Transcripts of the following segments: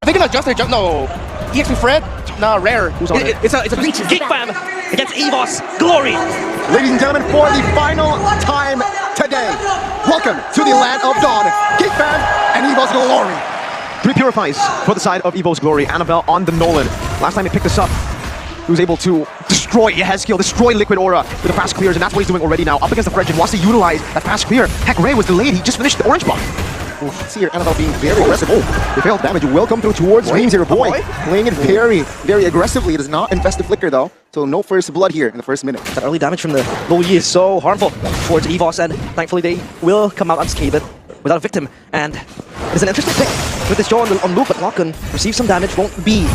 They can adjust their jump. No. EXP Fred? Nah, rare. Who's on it? It's a Geek fam against Evos Glory. Ladies and gentlemen, for the final time today, welcome to the land of dawn. Geek fam and Evos Glory. 3 purifies for the side of Evos Glory. Annabelle on the Nolan. Last time he picked this up, he was able to destroy Yehezkiel, destroy Liquid Aura with the fast clears, and that's what he's doing already now. Up against the Fredgen, wants to utilize that fast clear. Heck, Ray was delayed. He just finished the orange buff. See here, Annabelle being very aggressive. Oh, they failed damage. Will come through towards Dreams here, boy. Playing it very, very aggressively. It does not invest the flicker though, so no first blood here in the first minute. That early damage from the low Yi is so harmful towards Evos, and thankfully they will come out unscathed without a victim. And it's an interesting pick with this Joe on Luke, but Locken receives some damage, won't be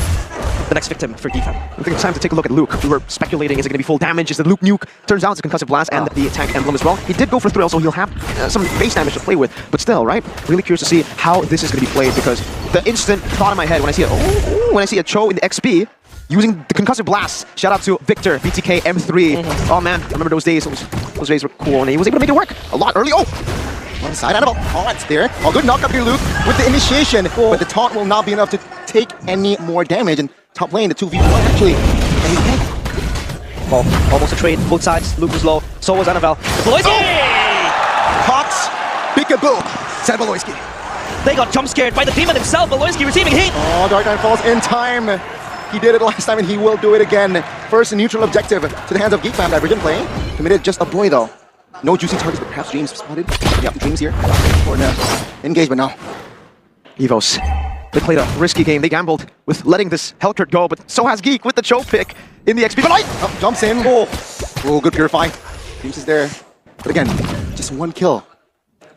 the next victim for Geek fam. I think it's time to take a look at Luke. We were speculating, is it going to be full damage? Is the Luke nuke? Turns out it's a concussive blast and the tank emblem as well. He did go for thrill, so he'll have some base damage to play with. But still, right? Really curious to see how this is going to be played, because the instant thought in my head when I see when I see a Cho in the XP using the concussive blast. Shout out to Victor, BTK M3. Oh man, I remember those days. Those days were cool, and he was able to make it work a lot early. Oh! One side, Annabelle. Oh, it's there. Oh, good knock up here, Luke, with the initiation. But the taunt will not be enough to take any more damage. And top lane, the 2v1 actually. Well, almost a trade, both sides. Luke was low, so was Annabelle. Beloyski! Hawks, peekaboo, said Beloyski. They got jump scared by the demon himself. Beloyski receiving heat. Oh, Dark Knight falls in time. He did it last time and he will do it again. First neutral objective to the hands of Geek fam. Divergent playing. Committed just a boy though. No juicy targets, but perhaps Dreams spotted. Yep, Dreams here. For the engagement now. Evos. They played a risky game. They gambled with letting this Hellcurt go, but so has Geek with the Cho pick in the XP. But jumps in. Oh, good purify. Dreams is there. But again, just one kill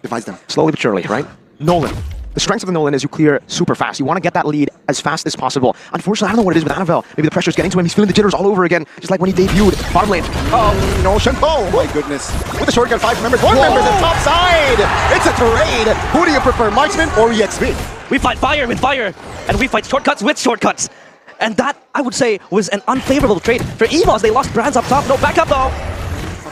divides them. Slowly but surely, right? Nolan. The strength of the Nolan is you clear super fast. You want to get that lead as fast as possible. Unfortunately, I don't know what it is with Annabelle. Maybe the pressure's getting to him. He's feeling the jitters all over again, just like when he debuted bottom lane. Oh, no, Shenpo. Oh my goodness. With the shortcut, 5 members, 1 member's at top side. It's a trade. Who do you prefer, Marksman or EXP? We fight fire with fire, and we fight shortcuts with shortcuts. And that, I would say, was an unfavorable trade for Evos. They lost brands up top, no backup though.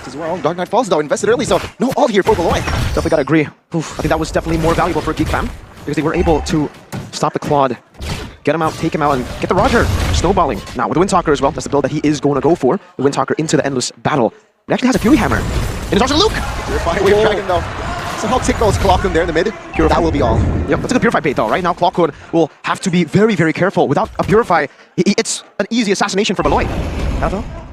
As well. Dark Knight Falls though, invested early, so no ult here for Beloy. Definitely gotta agree. Oof, I think that was definitely more valuable for Geek fam, because they were able to stop the Claude, get him out, take him out, and get the Roger snowballing. Now with the Windtalker as well, that's the build that he is going to go for. The Windtalker into the endless battle. He actually has a Fury Hammer. And it's also Luke! Purify Wave Dragon though. So how Tick goes Clockhood there in the mid. Purify. That will be all. Yep, that's a good Purify bait though, right? Now Clockhood will have to be very, very careful. Without a Purify, it's an easy assassination for Beloy.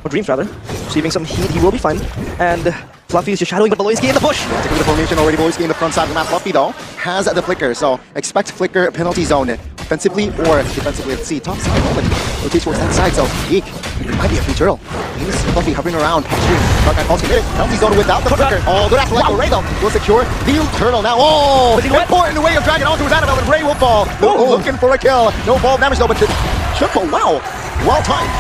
Or Dreams rather. Receiving some heat, he will be fine. And Fluffy is just shadowing, but Beloyski in the bush. Yeah, taking the formation already. Beloyski in the front side of the map. Fluffy though has the flicker, so expect flicker penalty zone offensively or defensively. Let's see, top side moment rotates towards that side. So Geek, it might be a free turtle. He's Fluffy hovering around. Dark Knight Falls committed. Penalty zone without the flicker. Oh, good after Ray though. Will secure the turtle now. Oh, important way of dragging onto his Annabelle, but Ray will fall. Looking for a kill. No fall damage though, but the triple. Wow, well timed.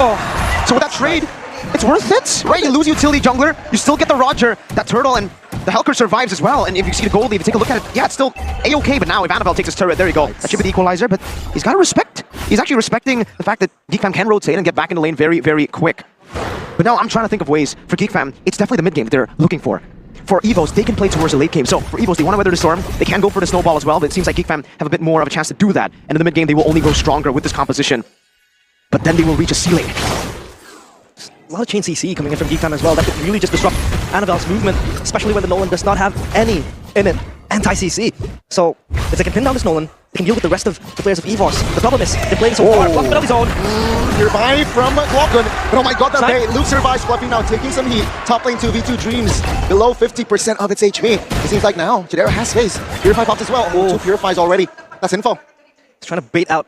So with that trade, it's worth it, right? You lose utility jungler, you still get the Roger, that turtle, and the Hellcurt survives as well. And if you see the gold lead, if you take a look at it, yeah, it's still a-okay, but now if Annabelle takes his turret, there you go. That should be the equalizer, but he's got to respect. He's actually respecting the fact that Geek fam can rotate and get back in the lane very, very quick. But now I'm trying to think of ways for Geek fam, it's definitely the mid game that they're looking for. For Evos, they can play towards the late game. So for Evos, they want to weather the storm. They can go for the snowball as well, but it seems like Geek fam have a bit more of a chance to do that. And in the mid game, they will only go stronger with this composition. But then they will reach a ceiling. A lot of chain CC coming in from Geek fam as well. That could really just disrupt Annabelle's movement, especially when the Nolan does not have any in it anti-CC. So if they can pin down this Nolan, they can deal with the rest of the players of Evos. The problem is they're playing so far. Fluffy penalty zone. Nearby from Clockhood. But oh my god, that bait. Luke survives. Fluffy now taking some heat. Top lane 2v2 Dreams below 50% of its HP. It seems like now Jadera has space. Purify popped as well. 2 Purifies already. That's info. He's trying to bait out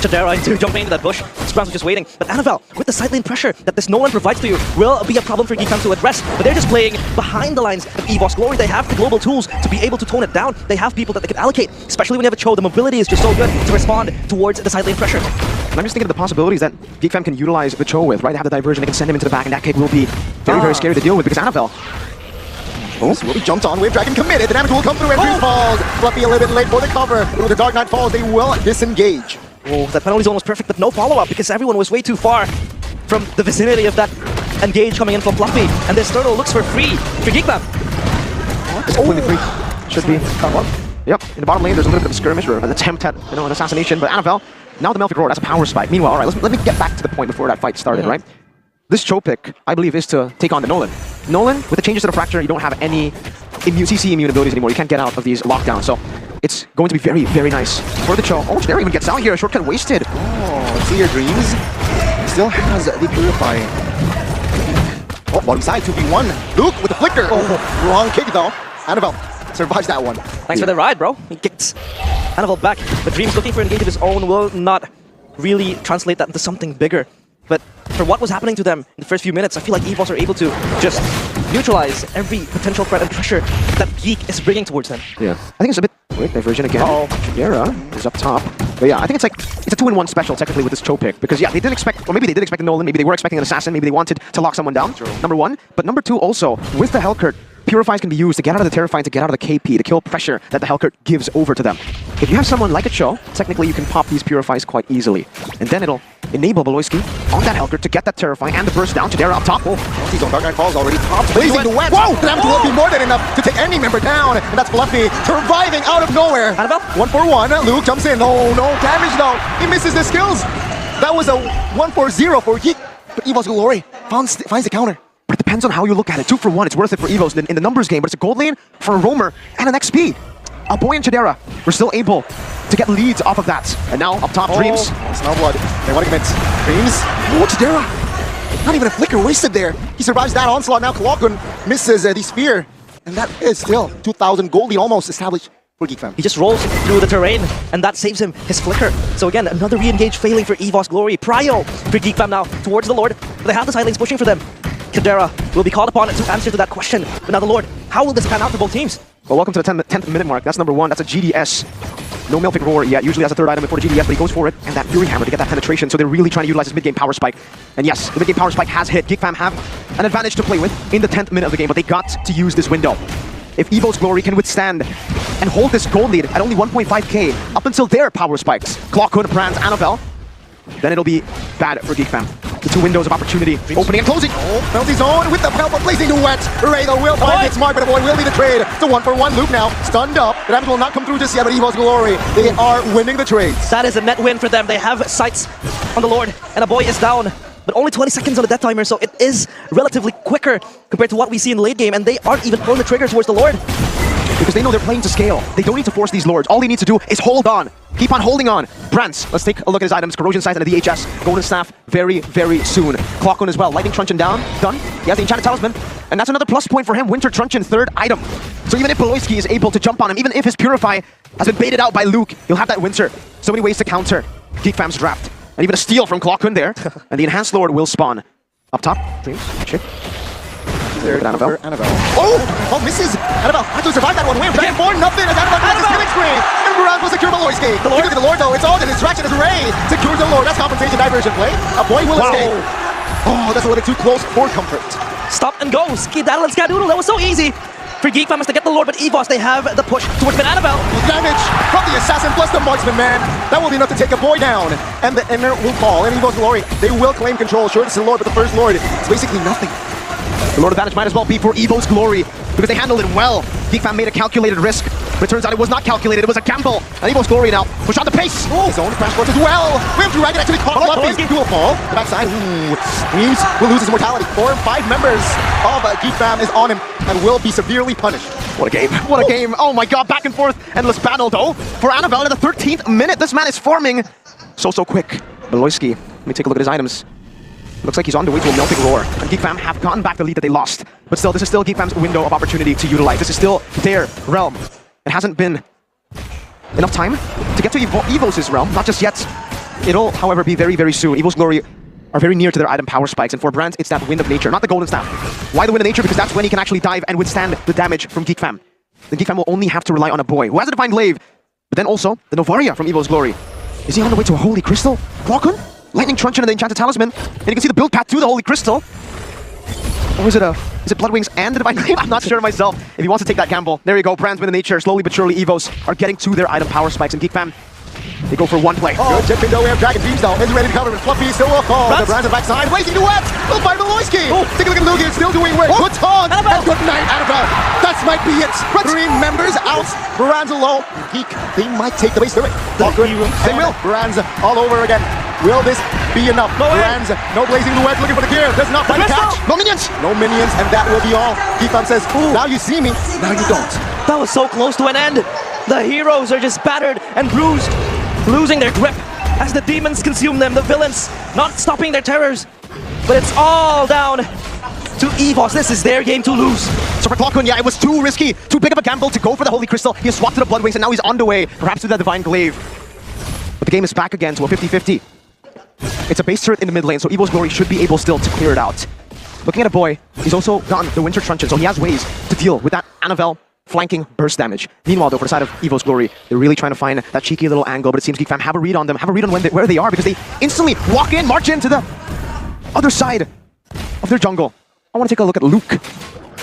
Chadera into jumping into that bush. Scrums are just waiting. But Annabelle, with the side lane pressure that this Nolan provides to you, will be a problem for Geek fam to address. But they're just playing behind the lines of Evos Glory. They have the global tools to be able to tone it down. They have people that they can allocate, especially when you have a Cho. The mobility is just so good to respond towards the side lane pressure. And I'm just thinking of the possibilities that Geek fam can utilize the Cho with, right? They have the diversion, they can send him into the back, and that kick will be very, very scary to deal with because Annabelle. Will be jumped on. Wave Dragon committed. The damage will come through and falls. Fluffy a little bit late for the cover. But with the Dark Knight Falls, they will disengage. Oh, that penalty zone was perfect, but no follow-up because everyone was way too far from the vicinity of that engage coming in from Fluffy. And this turtle looks for free for Geek fam. It's completely free. Should be. Yep. In the bottom lane, there's a little bit of a skirmish or an attempt at an assassination, but Annabelle now the Melfic Roar, that's a power spike. Meanwhile, all right, let me get back to the point before that fight started, right? This Cho pick, I believe, is to take on the Nolan. Nolan, with the changes to the Fracture, you don't have any CC immune abilities anymore. You can't get out of these lockdowns, so it's going to be very, very nice for the Cho. Oh, Chidera even gets out here. Shortcut wasted. Oh, see your dreams. Still has the Purify. Oh, bottom side, 2v1. Luke with the flicker. Oh, wrong kick though. Annabelle survives that one. Thanks for the ride, bro. He kicked Annabelle back. But Dreams looking for an engage of his own will not really translate that into something bigger. But for what was happening to them in the first few minutes, I feel like Evos are able to just neutralize every potential threat and pressure that Geek is bringing towards them. Yeah, I think it's a bit... Wait, diversion again. Chidera is up top. But yeah, I think it's like, it's a 2-in-1 special technically with this Cho pick. Because yeah, they didn't expect, or maybe they did expect a Nolan, maybe they were expecting an Assassin, maybe they wanted to lock someone down, number one. But number two also, with the Hellcurt, Purifies can be used to get out of the Terrifying, to get out of the KP, to kill pressure that the Hellcurt gives over to them. If you have someone like a Cho, technically you can pop these Purifies quite easily. And then it'll enable Beloyski on that Hellcurt to get that Terrifying and the burst down. Chidera up top. Oh, he's on Dark Knight Falls already popped. Blazing duet. Whoa! That will be more than enough to take any member down. And that's Fluffy surviving out of nowhere. Annabelle? 1-for-1. Luke jumps in. Oh, no damage though. He misses the skills. That was a 1-for-0 for Geek. But Evos Glory finds the counter. But it depends on how you look at it. 2 for 1, it's worth it for Evos in the numbers game, but it's a gold lane for a roamer and an XP. A boy and Chidera were still able to get leads off of that. And now up top, Dreams. Smell blood. They want to commit. Dreams. Oh, Chidera. Not even a flicker wasted there. He survives that onslaught. Now Kalokun misses the spear. And that is still 2,000 gold lead almost established for Geek Fam. He just rolls through the terrain, and that saves him his flicker. So again, another re-engage failing for Evos Glory. Prio for Geek Fam now towards the Lord. They have the side lanes pushing for them. Chidera will be called upon to answer to that question. But now the Lord, how will this pan out for both teams? Well, welcome to the 10th minute mark. That's number 1. That's a GDS. No Melfic Roar yet. Usually has a 3rd item before the GDS, but he goes for it. And that Fury Hammer to get that penetration. So they're really trying to utilize this mid-game power spike. And yes, the mid-game power spike has hit. Geek Fam have an advantage to play with in the 10th minute of the game, but they got to use this window. If Evos Glory can withstand and hold this gold lead at only 1.5k up until their power spikes, Clockhood, Prans, Annabelle, then it'll be bad for Geek Fam. The 2 windows of opportunity, opening and closing. Oh, penalty zone with the help of Blazing Duet. Raygo will find it smart, but the boy will be the trade. It's a 1-for-1 loop now. Stunned up. The damage will not come through just yet, but Evos Glory, they are winning the trades. That is a net win for them. They have sights on the Lord, and a boy is down. But only 20 seconds on the death timer, so it is relatively quicker compared to what we see in the late game, and they aren't even pulling the trigger towards the Lord. Because they know they're playing to scale. They don't need to force these Lords. All they need to do is hold on. Keep on holding on. Brants, let's take a look at his items. Corrosion Sight and a DHS. Golden Staff very, very soon. Clockon as well. Lightning Truncheon down. Done. He has the Enchanted Talisman. And that's another plus point for him. Winter Truncheon, 3rd item. So even if Beloyski is able to jump on him, even if his Purify has been baited out by Luke, he'll have that Winter. So many ways to counter Geek Fam's draft. And even a steal from Clockon there. And the Enhanced Lord will spawn. Up top. Dreams. Chip. Annabelle. Oh, misses. Annabelle had to survive that one. Wham, dragon 4, nothing as Annabelle gets his killing spree. And Murad will secure Beloyski. Look at the Lord though, it's all the distraction as Ray secures the Lord. That's compensation diversion play. A boy will escape. Oh, that's a little too close for comfort. Stop and go. Skidaddle and Skadoodle. That was so easy for Geek Fam to get the Lord, but Evos, they have the push towards Annabelle. Damage from the Assassin plus the Marksman, man. That will be enough to take a boy down. And the Ender will fall. And Evos Glory, they will claim control. Sure, this is the Lord, but the first Lord, it's basically nothing. The Lord advantage might as well be for Evos Glory because they handled it well. Geek Fam made a calculated risk, but it turns out it was not calculated. It was a gamble. And Evos Glory now push on the pace. His own crash course as well. We have Dragon actually caught Fluffy. He will fall. The backside. Dreams will lose his mortality. 4 and 5 members of Geek Fam is on him and will be severely punished. What a game. What a game. Oh my god, back and forth. Endless battle though for Annabelle in the 13th minute. This man is farming so quick. Beloyski, let me take a look at his items. Looks like he's on the way to a Melfic Roar. And Geek Fam have gotten back the lead that they lost. But still, this is still Geek Fam's window of opportunity to utilize. This is still their realm. It hasn't been enough time to get to Evos' realm. Not just yet. It'll, however, be very, very soon. Evos Glory are very near to their item power spikes. And for Brant, it's that Wind of Nature, not the Golden Staff. Why the Wind of Nature? Because that's when he can actually dive and withstand the damage from Geek Fam. Then Geek Fam will only have to rely on a boy who has a Divine Glaive. But then also, the Novaria from Evos Glory. Is he on the way to a Holy Crystal? Clockon? Lightning Truncheon and the Enchanted Talisman, and you can see the build path to the Holy Crystal. Or is it Bloodwings and the Divine Glaive? I'm not sure myself if he wants to take that gamble. There you go, Brand's Wind of Nature. Slowly but surely, Evos are getting to their item power spikes, and Geek Fam They go for one play. Good chip in though. We have Dragon Dreams though. Is ready to cover, but Fluffy still will fall. The Brands on the backside. Blazing duet. We'll find Maloyski. Take a look at Lugia. Still doing work. Good taunt. And good night, Annabelle. That might be it. 3 members out. Brands low. Geek. They might take the base through it. Good. They will. Brands all over again. Will this be enough? Brands. No blazing duet. Looking for the gear. Does not find the catch. No minions. No minions, and that will be all. Geek says, now you see me. Now you don't. That was so close to an end. The heroes are just battered and bruised, losing their grip as the demons consume them, the villains not stopping their terrors. But it's all down to Evos. This is their game to lose. So for Clockun, yeah, it was too risky, too big of a gamble to go for the Holy Crystal. He swapped to the Blood Wings, and now he's on the way, perhaps to the Divine Glaive. But the game is back again to a 50-50. It's a base turret in the mid lane, so Evo's Glory should be able still to clear it out. Looking at a boy, he's also gotten the Winter Truncheon, so he has ways to deal with that Annabelle flanking burst damage. Meanwhile, though, for the side of Evo's Glory, they're really trying to find that cheeky little angle, but it seems Geek Fam have a read on them, have a read on where they are, because they instantly walk in, march into the other side of their jungle. I want to take a look at Luke.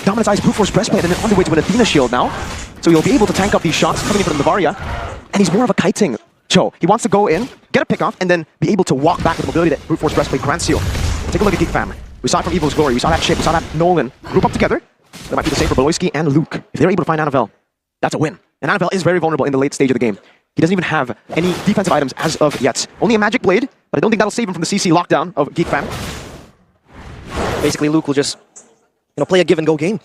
Dominant's Eyes, Brute Force Breastplate, and then on the way to an Athena Shield now. So he'll be able to tank up these shots coming in from the Bavaria. And he's more of a kiting Cho. He wants to go in, get a pick off, and then be able to walk back with the mobility that Brute Force Breastplate grants you. Take a look at Geek Fam. We saw it from Evo's Glory, we saw that Chip, we saw that Nolan group up together. That might be the same for Beloyski and Luke. If they're able to find Annabelle, that's a win. And Annabelle is very vulnerable in the late stage of the game. He doesn't even have any defensive items as of yet. Only a Magic Blade, but I don't think that'll save him from the CC lockdown of Geek Fam. Basically, Luke will just, play a give-and-go game.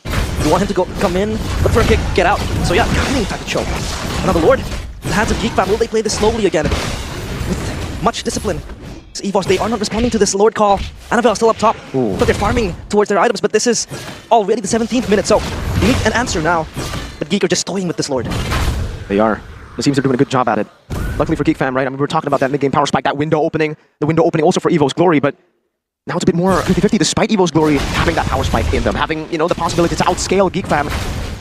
You want him to come in, look for a kick, get out. So yeah, kiting type of Cho. Now the Lord, in the hands of Geek Fam, will they play this slowly again? With much discipline. Evos, they are not responding to this Lord call. Annabelle still up top, but they're farming towards their items, but this is already the 17th minute, so you need an answer now. But Geek are just toying with this Lord. They are. It seems they're doing a good job at it. Luckily for Geek Fam, right? I mean, we were talking about that mid-game power spike, that window opening. The window opening also for Evo's Glory, but now it's a bit more 50-50, despite Evo's Glory having that power spike in them, having, the possibility to outscale Geek Fam.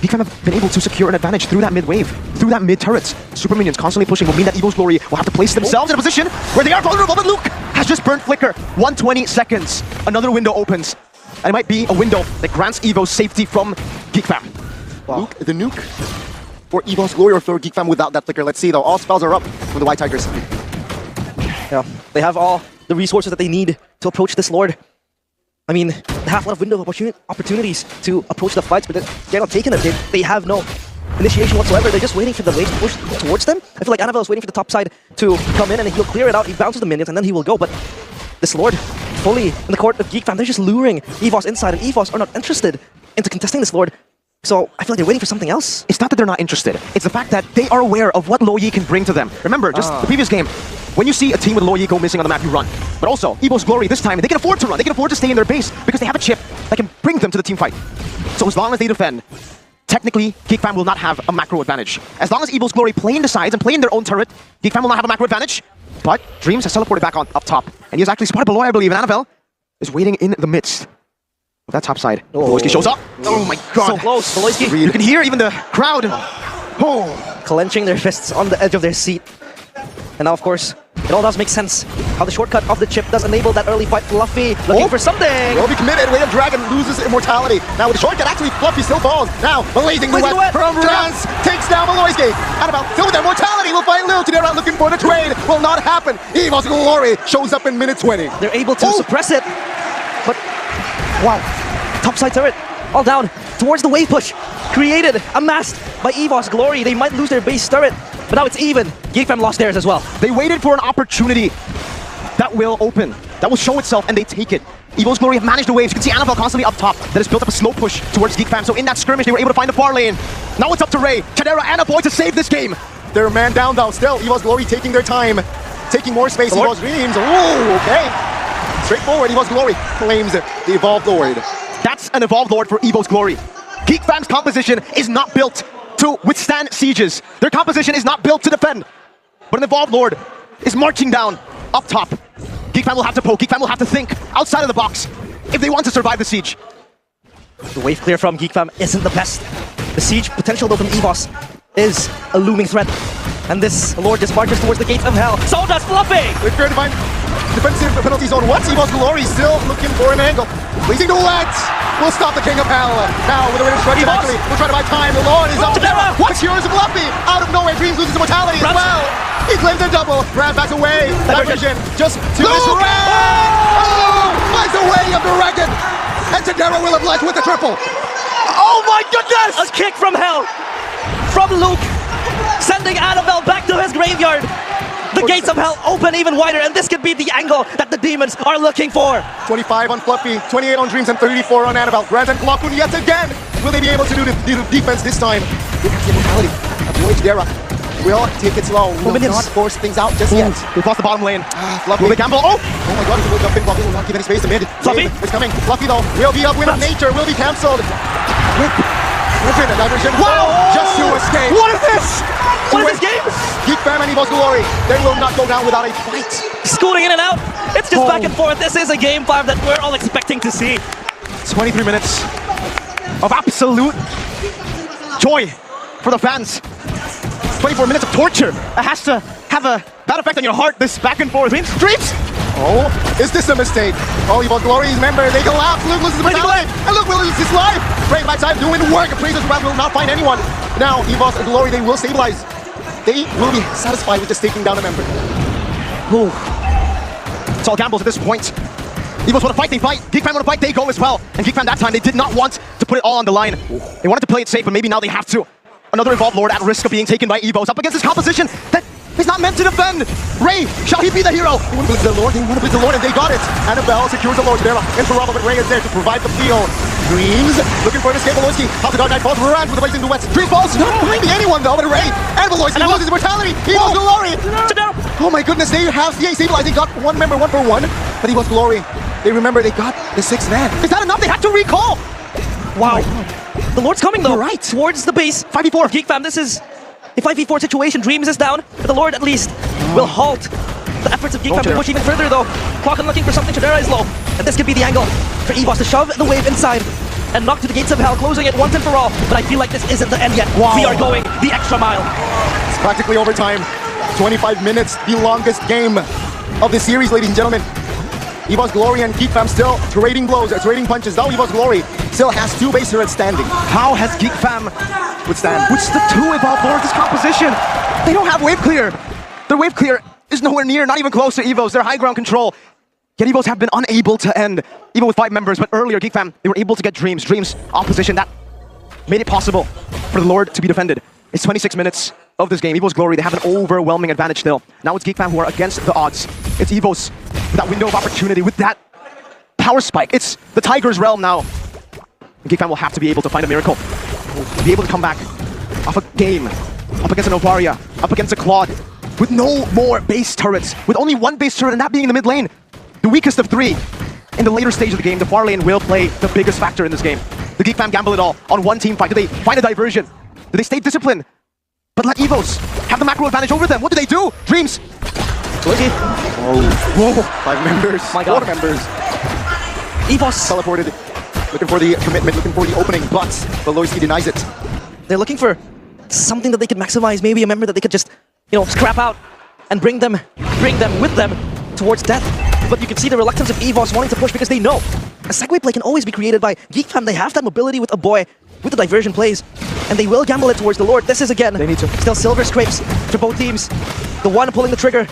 Geek Fam have been able to secure an advantage through that mid-wave, through that mid-turrets. Super Minions constantly pushing will mean that Evo's Glory will have to place themselves in a position where they are vulnerable, but Luke has just burned Flicker. 120 seconds. Another window opens. And it might be a window that grants Evo's safety from Geek Fam. Wow. Luke, the nuke for Evo's Glory or for Geek Fam without that Flicker. Let's see though, all spells are up from the White Tigers. Yeah, they have all the resources that they need to approach this Lord. I mean, they have a lot of window opportunities to approach the fights, but they're not taking it. They have no initiation whatsoever. They're just waiting for the wave to push towards them. I feel like Annabelle is waiting for the top side to come in, and he'll clear it out. He bounces the minions, and then he will go. But this Lord, fully in the court of Geek Fam, they're just luring Evos inside, and Evos are not interested into contesting this Lord. So I feel like they're waiting for something else. It's not that they're not interested. It's the fact that they are aware of what Lo Yi can bring to them. Remember, just the previous game, when you see a team with Lo Yi go missing on the map, you run. But also, Evo's Glory this time, they can afford to run. They can afford to stay in their base because they have a chip that can bring them to the team fight. So as long as they defend, technically, Geek Fam will not have a macro advantage. As long as Evo's Glory play in the sides and play in their own turret, Geek Fam will not have a macro advantage. But Dreams has teleported back on up top. And he has actually spotted below, I believe, and Annabelle is waiting in the midst of that top side. Beloyski shows up. Oh my god. So close, Beloyski. You can hear even the crowd. Clenching their fists on the edge of their seat. And now, of course, it all does make sense. How the shortcut of the chip does enable that early fight. Fluffy looking for something. Will be committed. Way of Dragon loses immortality. Now with the shortcut, actually Fluffy still falls. Now, blazing duet from Rans takes down Beloyski. Annabelle still with immortality. Will find Lil to get around looking for the trade. Will not happen. Evo's Glory shows up in minute 20. They're able to suppress it. But, wow. Topside turret, all down towards the wave push. Created, amassed by Evo's Glory. They might lose their base turret, but now it's even. Geek Fam lost theirs as well. They waited for an opportunity that will open, that will show itself, and they take it. Evo's Glory have managed the waves. You can see Annabelle constantly up top. That has built up a slow push towards Geek Fam. So in that skirmish, they were able to find the far lane. Now it's up to Ray, Chadera, and a boy to save this game. They're man down though. Still, Evo's Glory taking their time, taking more space. Evo's Dreams. Ooh, okay. Straightforward. Evo's Glory claims the Evolved Lord. That's an Evolved Lord for Evo's Glory. Geek Fam's composition is not built to withstand sieges. Their composition is not built to defend. But an Evolved Lord is marching down up top. Geek Fam will have to poke. Geek Fam will have to think outside of the box if they want to survive the siege. The wave clear from Geek Fam isn't the best. The siege potential though from Evos is a looming threat. And this Lord just marches towards the gates of hell. So does Fluffy! We're trying to find defensive penalty zone. What's Evo's Glory still looking for an angle? Blazing duet! We'll stop the King of Hell. Now with the way to strike directly, we'll try to buy time. The Lord is up. What? Cures of Fluffy! Out of nowhere, Dreams loses immortality as well. He claims the double. Brad backs away. Diversion just to this Ray. Oh! Finds the way of the Dragon. And Tadera will oblige with the triple. Oh my goodness! A kick from hell from Luke, sending Annabelle back to his graveyard. The gates of hell open even wider, and this could be the angle that the demons are looking for. 25 on Fluffy, 28 on Dreams, and 34 on Annabelle. Grant and Klokun yet again. Will they be able to do the defense this time? Look at the immortality. Avoid Dera. Will take it slow. Will not force things out just yet. We've lost the bottom lane. Fluffy. Will they gamble? Oh! Oh my god, he will jump in. Fluffy will not give any space to mid. Fluffy? Wave is coming. Fluffy though will be up. Win of nature will be cancelled. Griffin, a diversion. Wow! Just to escape. What is this? What is this game? Geek Fam and Evos Glory. They will not go down without a fight. Scooting in and out. It's just back and forth. This is a game 5 that we're all expecting to see. 23 minutes of absolute joy for the fans. 24 minutes of torture. It has to have a bad effect on your heart, this back and forth. Dreams! Oh, is this a mistake? Oh, Evos Glory, remember, they collapse. Luke loses his mentality. And Luke will lose his life. Brave backside doing work. Praises Brad will not find anyone. Now, Evos Glory, they will stabilize. They will be satisfied with just taking down a member. Ooh. It's all gambles at this point. Evos want to fight, they fight. Geek Fam want to fight, they go as well. And Geek Fam that time, they did not want to put it all on the line. They wanted to play it safe, but maybe now they have to. Another Evolved Lord at risk of being taken by Evos up against this composition that is not meant to defend. Ray, shall he be the hero? They want to blitz the Lord, and they got it. Annabelle secures the Lord. There, Inferable, but Ray is there to provide the feel. Dreams, looking for an escape. Veloisky, how the Dark Knight falls, runs with the blazing duets. Dreams falls, not finding anyone though, but Ray and Veloisky loses mortality. Evos Glory. Oh my goodness, they have CA stabilized. They got one member, 1 for 1. But Evos Glory, they remember they got the 6th man. Is that enough? They had to recall. Wow. The Lord's coming though. You're right. Towards the base. 5v4. Geek Fam, this is a 5v4 situation. Dreams is down, but the Lord at least will halt the efforts of Geek Fam to push even further though. Klokun looking for something. Chadera is low. And this could be the angle for Evos to shove the wave inside and knock to the gates of hell, closing it once and for all. But I feel like this isn't the end yet. Wow. We are going the extra mile. It's practically overtime. 25 minutes, the longest game of the series, ladies and gentlemen. Evos Glory and Geek Fam still trading blows, trading punches. Now Evos Glory still has 2 base turrets standing. How has Geek Fam Withstand. which the 2 Evolved Lords this composition? They don't have wave clear. Their wave clear is nowhere near, not even close to Evos. Their high ground control. Yet Evos have been unable to end, even with 5 members. But earlier, Geek Fam, they were able to get Dreams. Dreams opposition that made it possible for the Lord to be defended. It's 26 minutes of this game. Evos Glory, they have an overwhelming advantage still. Now it's Geek Fam who are against the odds. It's Evos with that window of opportunity, with that power spike. It's the Tiger's realm now. And Geek Fam will have to be able to find a miracle. Be able to come back off a game, up against an Ovaria, up against a Claude, with no more base turrets, with only 1 base turret, and that being in the mid lane. The weakest of 3. In the later stage of the game, the far lane will play the biggest factor in this game. The Geek Fam gamble it all on 1 team fight. Do they find a diversion? Do they stay disciplined? But let Evos have the macro advantage over them. What do they do? Dreams. Whoa. 5 members. My God. 4 members. Evos Teleported. Looking for the commitment, looking for the opening, but Veloisky denies it. They're looking for something that they could maximize, maybe a member that they could just, scrap out and bring them with them towards death. But you can see the reluctance of Evos wanting to push because they know a segue play can always be created by Geek Fam. They have that mobility with a boy, with the diversion plays, and they will gamble it towards the Lord. This is again, They need to. still silver scrapes for both teams. The one pulling the trigger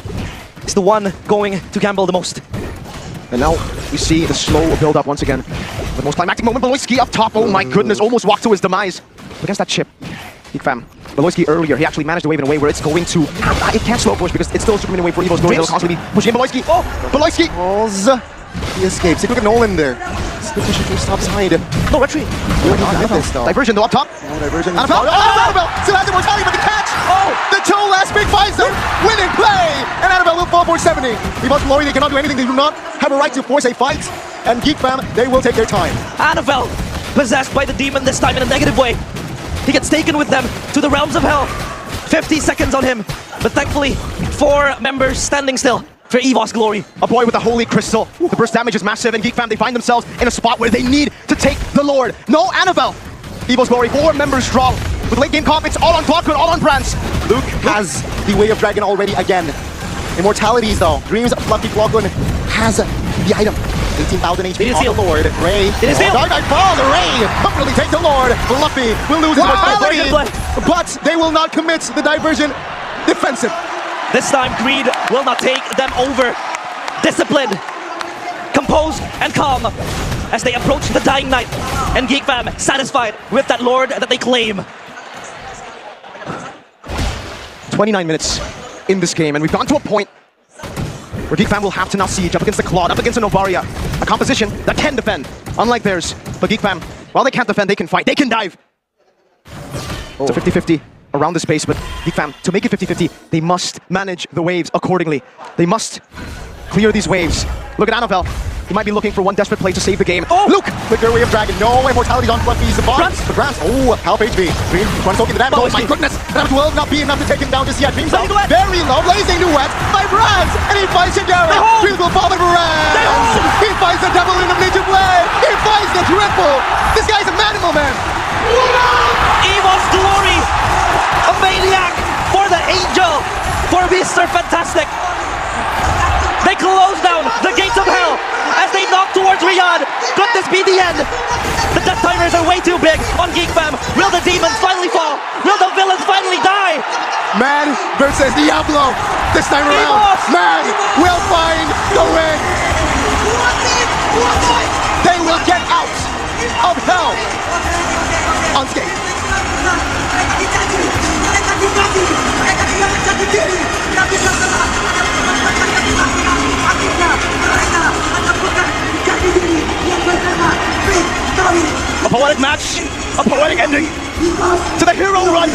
is the one going to gamble the most. And now we see the slow build up once again. The most climactic moment, Veloisky up top. Oh my goodness, almost walked to his demise against that chip. Geek Fam. Veloisky earlier, he actually managed the wave in a way where it's going to... It can't slow push because it's still a Superman wave for Evos Glory. They'll constantly be pushing in Veloisky. Oh! Veloisky! He escapes. Take a look at Nolan there. Still pushing from stop side. No retreat. Really not get this though. Diversion though up top. Oh, diversion. Annabelle! Annabelle! Still has immortality, but the catch! Oh! The 2 last big fights are winning play! And Annabelle will fall for 70. Evos Glory, they cannot do anything. They do not have a right to force a fight. And Geek Fam, they will take their time. Annabelle, possessed by the demon this time in a negative way. He gets taken with them to the realms of hell. 50 seconds on him, but thankfully 4 members standing still for Evos Glory. A boy with a holy crystal. The burst damage is massive, and Geek Fam, they find themselves in a spot where they need to take the Lord. No Annabelle! Evos Glory, 4 members strong. With late game comp, it's all on Klokun, all on Brands. Luke has the Way of Dragon already again. Immortalities though. Dreams Fluffy Klokun has the item. 18,000 HP It is on sealed. the Lord. Ray. It is sealed. Dark Knight falls. Ray comfortably takes the Lord. Fluffy will lose his Very mortality. good play. But they will not commit the diversion. Defensive. This time, greed will not take them over. Disciplined, composed, and calm as they approach the dying night. And Geek fam satisfied with that lord that they claim. 29 minutes in this game, and we've gone to a point where Geek fam will have to now siege up against the Claude, up against a Novaria. A composition that can defend, unlike theirs. But Geek fam, while they can't defend, they can fight, they can dive. It's a 50-50 around the space, but Geek fam, to make it 50-50, they must manage the waves accordingly. They must clear these waves. Look at Annabelle. He might be looking for one desperate play to save the game. Oh! Luke! Flicker, Way of Dragon. No immortality on Fluffy's bar. The Grants. Oh, half HP. Green, one soaking the damage. Oh my goodness. That will not be enough to take him down just yet. Dreams out. Very low. Blazing duet by Brans. And he finds Shigera. Dreams will fall by Brans. He finds the double in the ninja play. He finds the triple. This guy's a manimal, man. Evos glory! A maniac for the Angel! For Mr. Fantastic! They close down the gates of hell as they knock towards Riyadh. Could this be the end? The death timers are way too big on Geek fam. Will the demons finally fall? Will the villains finally die? Man versus Diablo. This time around, Evos! Man will find the win. They will get out of hell unscathed. A poetic match, a poetic ending to the hero run.